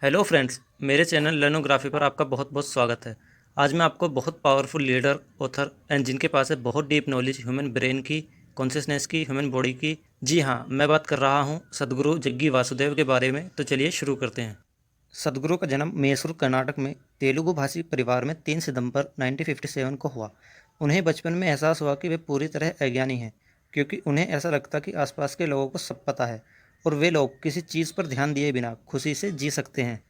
Hello friends, मेरे channel लर्नोग्राफी पर आपका बहुत बहुत स्वागत है। आज मैं आपको बहुत पावरफुल लीडर, ऑथर एंड जिनके पास है बहुत डीप नॉलेज ह्यूमन ब्रेन की, कॉन्शियसनेस की, ह्यूमन बॉडी की। जी हाँ, मैं बात कर रहा हूँ सदगुरु जग्गी वासुदेव के बारे में। तो चलिए शुरू करते हैं। सदगुरु का जन्म मैसूर, कर्नाटक में तेलुगु भाषी परिवार में 3 सितंबर 1957 को हुआ। उन्हें बचपन में एहसास हुआ कि वे पूरी तरह अज्ञानी हैं, क्योंकि उन्हें ऐसा लगता कि आसपास के लोगों को सब पता है और वे लोग किसी चीज़ पर ध्यान दिए बिना खुशी से जी सकते हैं।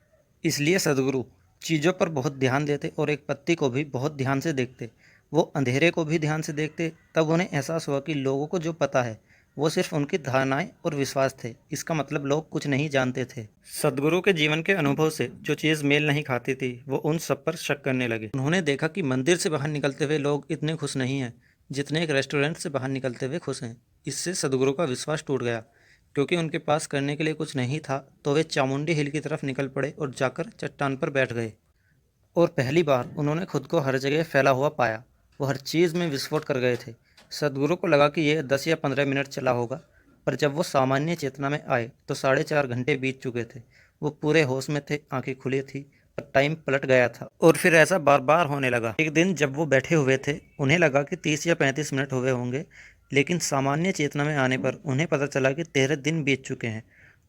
इसलिए सदगुरु चीज़ों पर बहुत ध्यान देते और एक पत्ती को भी बहुत ध्यान से देखते। वो अंधेरे को भी ध्यान से देखते। तब उन्हें एहसास हुआ कि लोगों को जो पता है वो सिर्फ उनकी धारणाएं और विश्वास थे। इसका मतलब लोग कुछ नहीं जानते थे। सदगुरु के जीवन के अनुभव से जो चीज़ मेल नहीं खाती थी वो उन सब पर शक करने लगे। उन्होंने देखा कि मंदिर से बाहर निकलते हुए लोग इतने खुश नहीं हैं जितने एक रेस्टोरेंट से बाहर निकलते हुए खुश हैं। इससे सदगुरु का विश्वास टूट गया। क्योंकि उनके पास करने के लिए कुछ नहीं था, तो वे चामुंडी हिल की तरफ निकल पड़े और जाकर चट्टान पर बैठ गए। और पहली बार उन्होंने खुद को हर जगह फैला हुआ पाया। वो हर चीज़ में विस्फोट कर गए थे। सदगुरु को लगा कि यह 10 या 15 मिनट चला होगा, पर जब वो सामान्य चेतना में आए तो 4.5 घंटे बीत चुके थे। वो पूरे होश में थे, आंखें खुली थी, पर टाइम पलट गया था। और फिर ऐसा बार बार होने लगा। एक दिन जब वो बैठे हुए थे, उन्हें लगा कि 30 या 35 मिनट हुए होंगे, लेकिन सामान्य चेतना में आने पर उन्हें पता चला कि 13 दिन बीत चुके हैं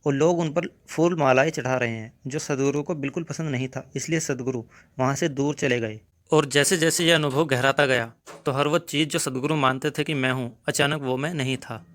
और लोग उन पर फूल मालाएं चढ़ा रहे हैं, जो सदगुरु को बिल्कुल पसंद नहीं था। इसलिए सदगुरु वहां से दूर चले गए। और जैसे जैसे यह अनुभव गहराता गया, तो हर वो चीज़ जो सदगुरु मानते थे कि मैं हूँ, अचानक वो मैं नहीं था।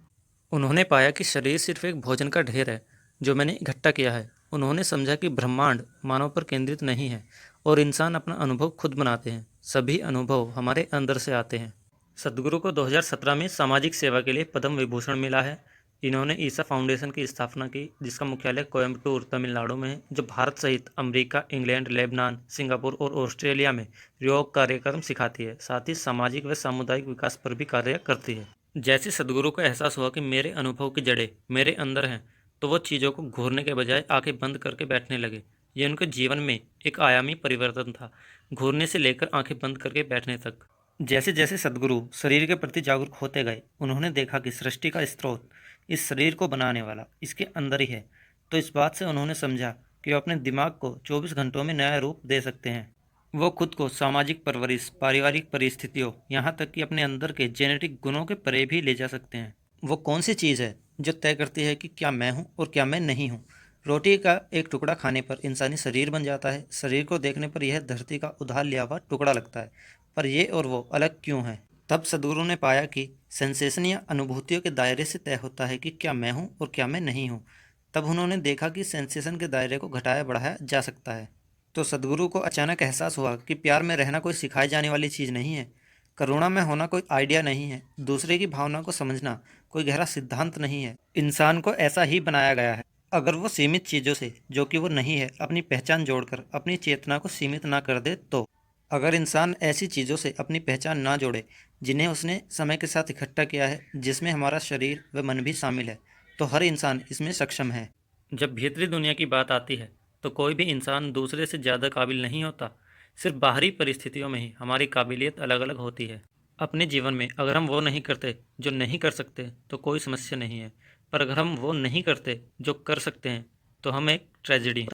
उन्होंने पाया कि शरीर सिर्फ एक भोजन का ढेर है जो मैंने इकट्ठा किया है। उन्होंने समझा कि ब्रह्मांड मानव पर केंद्रित नहीं है और इंसान अपना अनुभव खुद बनाते हैं। सभी अनुभव हमारे अंदर से आते हैं। सदगुरु को 2017 में सामाजिक सेवा के लिए पद्म विभूषण मिला है। इन्होंने ईसा फाउंडेशन की स्थापना की, जिसका मुख्यालय कोयम्बटूर, तमिलनाडु में है, जो भारत सहित अमेरिका, इंग्लैंड, लेबनान, सिंगापुर और ऑस्ट्रेलिया में योग कार्यक्रम सिखाती है। साथ ही सामाजिक व सामुदायिक विकास पर भी कार्य करती है। जैसे सदगुरु को एहसास हुआ कि मेरे अनुभव की जड़ें मेरे अंदर हैं, तो वो चीज़ों को घूरने के बजाय आंखें बंद करके बैठने लगे। ये उनके जीवन में एक आयामी परिवर्तन था, घूरने से लेकर आंखें बंद करके बैठने तक। जैसे जैसे सदगुरु शरीर के प्रति जागरूक होते गए, उन्होंने देखा कि सृष्टि का स्रोत, इस शरीर को बनाने वाला, इसके अंदर ही है। तो इस बात से उन्होंने समझा कि वो अपने दिमाग को 24 घंटों में नया रूप दे सकते हैं। वो खुद को सामाजिक परवरिश, पारिवारिक परिस्थितियों, यहाँ तक कि अपने अंदर के जेनेटिक गुणों के परे भी ले जा सकते हैं। वो कौन सी चीज़ है जो तय करती है कि क्या मैं हूँ और क्या मैं नहीं हूँ? रोटी का एक टुकड़ा खाने पर इंसानी शरीर बन जाता है। शरीर को देखने पर यह धरती का उधार लिया हुआ टुकड़ा लगता है, पर ये और वो अलग क्यों है? तब सदगुरु ने पाया कि सेंसेशन या अनुभूतियों के दायरे से तय होता है कि क्या मैं हूँ और क्या मैं नहीं हूँ। तब उन्होंने देखा कि सेंसेशन के दायरे को घटाया बढ़ाया जा सकता है। तो सदगुरु को अचानक एहसास हुआ कि प्यार में रहना कोई सिखाई जाने वाली चीज़ नहीं है। करुणा में होना कोई आइडिया नहीं है। दूसरे की भावना को समझना कोई गहरा सिद्धांत नहीं है। इंसान को ऐसा ही बनाया गया है। अगर वो सीमित चीज़ों से, जो कि वो नहीं है, अपनी पहचान जोड़कर अपनी चेतना को सीमित ना कर दे तो। अगर इंसान ऐसी चीज़ों से अपनी पहचान ना जोड़े जिन्हें उसने समय के साथ इकट्ठा किया है, जिसमें हमारा शरीर व मन भी शामिल है, तो हर इंसान इसमें सक्षम है। जब भीतरी दुनिया की बात आती है, तो कोई भी इंसान दूसरे से ज़्यादा काबिल नहीं होता। सिर्फ बाहरी परिस्थितियों में ही हमारी काबिलियत अलग अलग होती है। अपने जीवन में अगर हम वो नहीं करते जो नहीं कर सकते, तो कोई समस्या नहीं है। पर अगर हम वो नहीं करते जो कर सकते हैं, तो हम एक ट्रेजेडी हैं।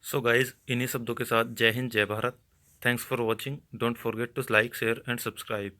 सो गाइज, इन्हीं शब्दों के साथ जय हिंद, जय भारत। Thanks for watching. Don't forget to like, share and subscribe.